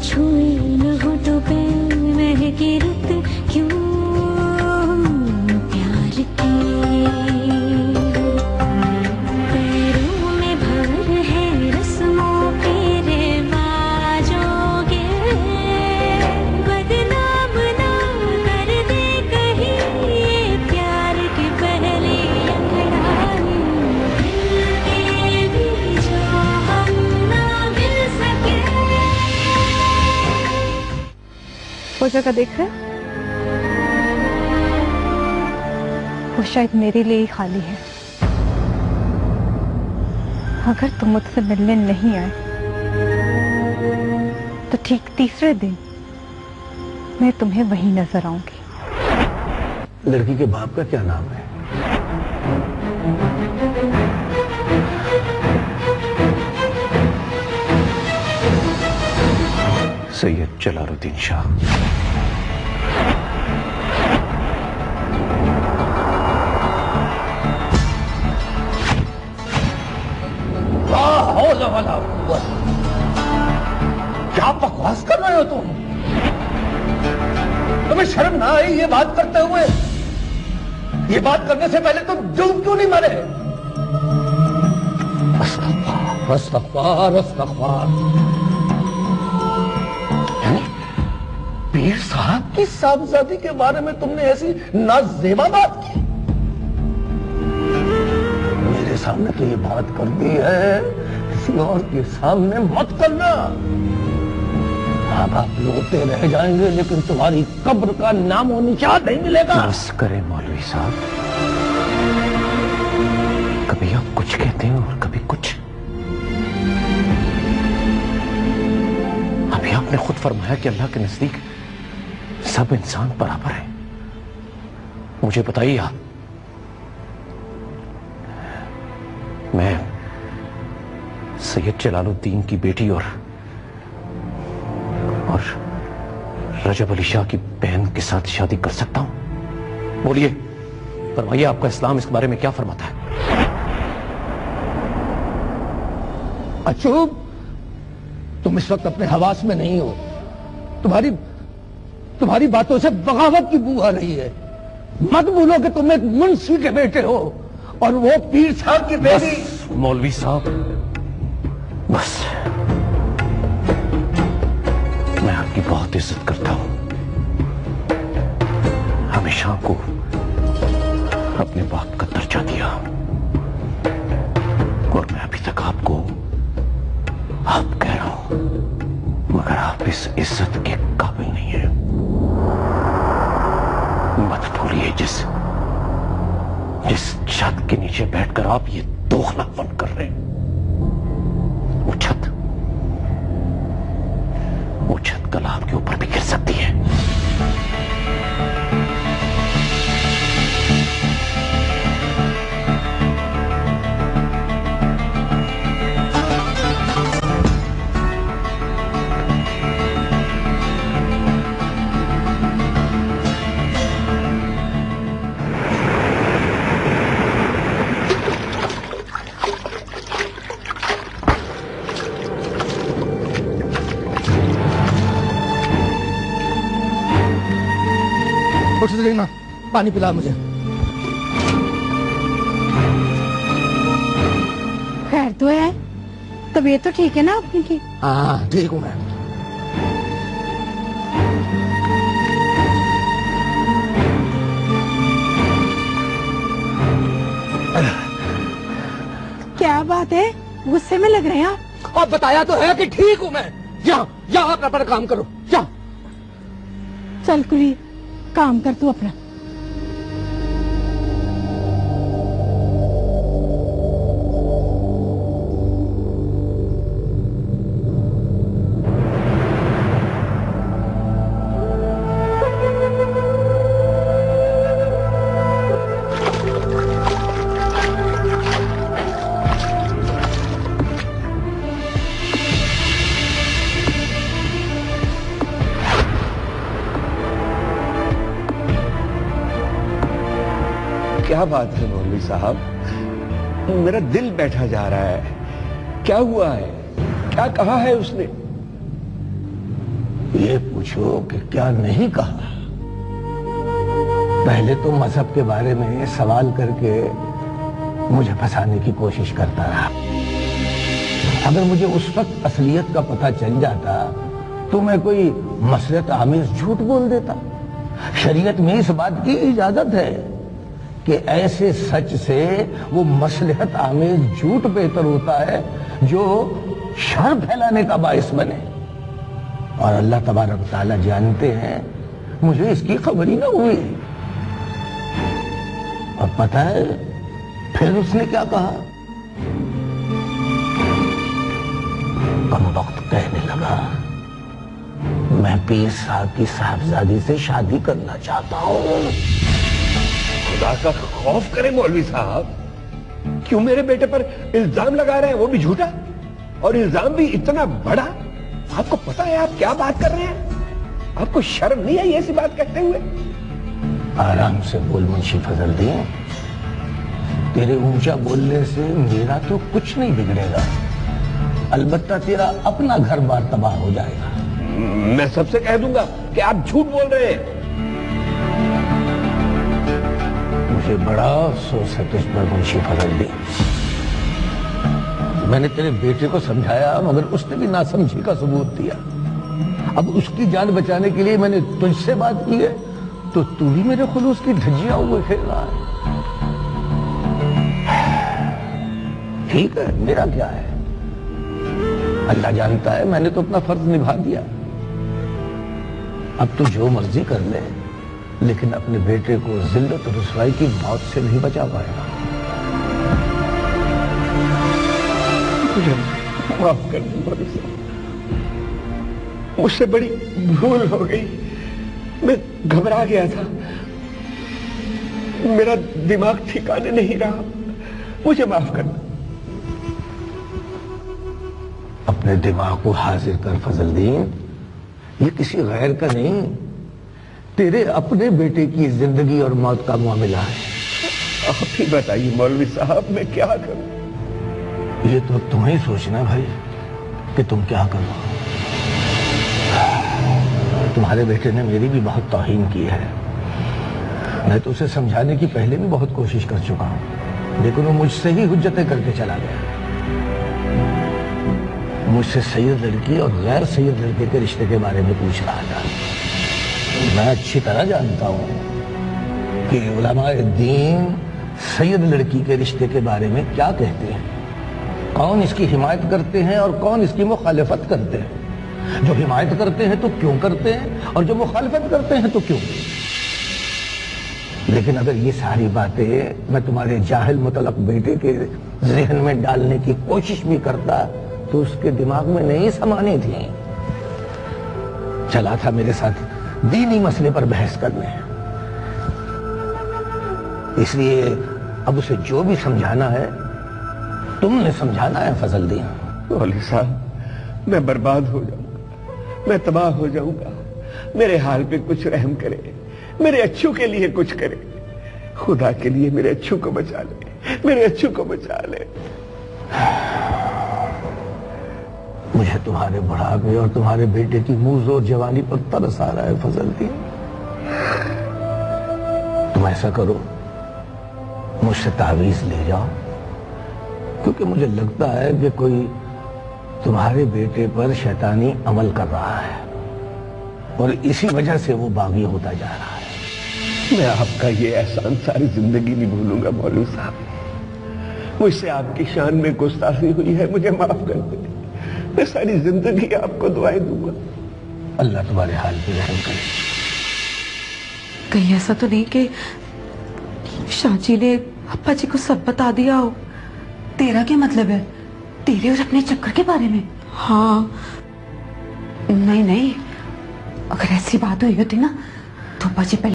छुए न होठों पे महके रुत क्यों प्यार की। पैरों में भर है रस्मों के रिवाजों के, बदनाम ना कर दे कहीं ये प्यार की पहली अंगड़ाई। मिल के भी जो हम ना मिल सके। वो जगह देख रहे हैं? वो शायद मेरे लिए ही खाली है। अगर तुम मुझसे मिलने नहीं आए तो ठीक तीसरे दिन मैं तुम्हें वहीं नजर आऊंगी। लड़की के बाप का क्या नाम है? सैयद जलालुद्दीन शाह। क्या बकवास कर रहे हो तुम? तुम्हें शर्म ना आई ये बात करते हुए? ये बात करने से पहले तुम डूब क्यों नहीं मरे? अस्तगफार, अस्तगफार, अस्तगफार। यानी पीर साहब की साहबजादी के बारे में तुमने ऐसी नाजेबा बात की? मेरे सामने तो ये बात कर दी है, किसी और के सामने मत करना। आप रोते रह जाएंगे लेकिन तुम्हारी कब्र का नामो निशान नहीं मिलेगा। बस करें मौलवी साहब, कभी आप कुछ कहते हैं और कभी कुछ। अभी आपने खुद फरमाया कि अल्लाह के नजदीक सब इंसान बराबर है। मुझे बताइए आप, मैं सैयद जलालुद्दीन की बेटी और रजब अली शाह की बहन के साथ शादी कर सकता हूं? बोलिए, फरमाइए, आपका इस्लाम इस बारे में क्या फरमाता है? अचूब, तुम इस वक्त अपने हवास में नहीं हो। तुम्हारी बातों से बगावत की बू आ रही है। मत भूलो कि तुम एक मुंशी के बेटे हो और वो पीर साहब की बेटी। मौलवी साहब, बस, मैं आपकी बहुत इज्जत करता हूं। हमेशा को अपने बाप का दर्जा दिया और मैं अभी तक आपको आप कह रहा हूं, मगर आप इस इज्जत के काबिल नहीं है। मत भूलिए, जिस छत के नीचे बैठकर आप ये दोगलापन कर रहे हैं, वो छत कल आपके ऊपर भी गिर सकती है। उठ से देखना, पानी पिला मुझे। खैर तो है, तबीयत तो ठीक है ना अपनी की? हाँ, ठीक हूं मैं। क्या बात है, गुस्से में लग रहे हैं आप? और बताया तो है कि ठीक हूं मैं। जा अपना काम करो, जा। चल कुली, काम कर तू अपना। क्या बात है मौलवी साहब, मेरा दिल बैठा जा रहा है। क्या हुआ है? क्या कहा है उसने? ये पूछो कि क्या नहीं कहा। पहले तो मजहब के बारे में सवाल करके मुझे फंसाने की कोशिश करता रहा। अगर मुझे उस वक्त असलियत का पता चल जाता तो मैं कोई मसलहत आमेज झूठ बोल देता। शरीयत में इस बात की इजाजत है कि ऐसे सच से वो मसलहत आमेज झूठ बेहतर होता है जो शर फैलाने का बाइस बने। और अल्लाह तबारक ताला जानते हैं मुझे इसकी खबर ही ना हुई। और पता है फिर उसने क्या कहा? कमबख्त कहने लगा, मैं पीर साहब की साहबजादी से शादी करना चाहता हूं। खुदा का खौफ करे मौलवी साहब, क्यों मेरे बेटे पर इल्जाम लगा रहे हैं, वो भी झूठा, और इल्जाम भी इतना बड़ा। आपको पता है आप क्या बात कर रहे हैं? आपको शर्म नहीं आई ऐसी बात कहते हुए? आराम से बोल मुंशी फजलुद्दीन, तेरे ऊंचा बोलने से मेरा तो कुछ नहीं बिगड़ेगा, अलबत्ता तेरा अपना घर बार तबाह हो जाएगा। मैं सबसे कह दूंगा कि आप झूठ बोल रहे हैं। मुझे बड़ा अफसोस है तुझ पर मुंशी फजलुद्दीन। मैंने तेरे बेटे को समझाया मगर उसने भी नासमझी का सबूत दिया। अब उसकी जान बचाने के लिए मैंने तुझसे बात की है तो तू भी मेरे खुलूस की धज्जियां हुए खेल रहा है। ठीक है, मेरा क्या है, अल्लाह जानता है, मैंने तो अपना फर्ज निभा दिया। अब तू जो मर्जी कर ले, लेकिन अपने बेटे को जिल्लत और रुसवाई की मौत से नहीं बचा पाएगा। मुझे माफ कर दो मौलवी साहब, मुझसे बड़ी भूल हो गई। मैं घबरा गया था, मेरा दिमाग ठिकाने नहीं रहा, मुझे माफ कर दो। अपने दिमाग को हाजिर कर फजलुद्दीन, ये किसी गैर का नहीं, तेरे अपने बेटे की जिंदगी और मौत का मामला है। आप ही बताइए मौलवी साहब, मैं क्या करूं? ये तो तुम्हें सोचना भाई कि तुम क्या करो। तुम्हारे बेटे ने मेरी भी बहुत तौहीन की है। मैं तो उसे समझाने की पहले भी बहुत कोशिश कर चुका हूं, लेकिन वो मुझसे ही हुज्जतें करके चला गया। मुझसे सैयद लड़की और गैर सैयद लड़के के रिश्ते के बारे में पूछ रहा था। मैं अच्छी तरह जानता हूं कि उलमाए दीन सैयद लड़की के रिश्ते के बारे में क्या कहते हैं, कौन इसकी हिमायत करते हैं और कौन इसकी मुखालिफत करते हैं। जो हिमायत करते हैं तो क्यों करते हैं, और जो मुखालिफत करते हैं तो क्यों। लेकिन अगर ये सारी बातें मैं तुम्हारे जाहिल मुतलक बेटे के जहन में डालने की कोशिश भी करता तो उसके दिमाग में नहीं समानी थी। चला था मेरे साथ दीनी मसले पर बहस करने, इसलिए अब उसे जो भी समझाना है तुमने समझाना है फजलुद्दीन। मौलवी साहब, मैं बर्बाद हो जाऊंगा, मैं तबाह हो जाऊंगा। मेरे हाल पे कुछ रहम करे, मेरे अच्छों के लिए कुछ करे। खुदा के लिए मेरे अच्छों को बचा ले, मेरे अच्छों को बचा ले। मुझे तुम्हारे बुढ़ापे और तुम्हारे बेटे की मुंहजोर जवानी पर तरस आ रहा है फजलुद्दीन। तुम ऐसा करो, मुझसे तावीज ले जाओ, क्योंकि मुझे लगता है कि कोई तुम्हारे बेटे पर शैतानी अमल कर रहा है और इसी वजह से वो बागी होता जा रहा है। मैं आपका ये एहसान सारी जिंदगी नहीं भूलूंगा मौलवी साहब। मुझसे आपकी शान में गुस्ताखी हुई है, मुझे माफ कर दे। मैं सारी जिंदगी आपको दुआएं दूंगा। अल्लाह तुम्हारे हाल पे रहम करे। कहीं ऐसा तो नहीं कि शाहजी ने अप्पा जी को सब बता दिया हो? तेरा क्या मतलब है, तेरे और अपने चक्कर के बारे में? हाँ। नहीं नहीं, अगर ऐसी बात हुई होती ना तो अप्पा जी पहले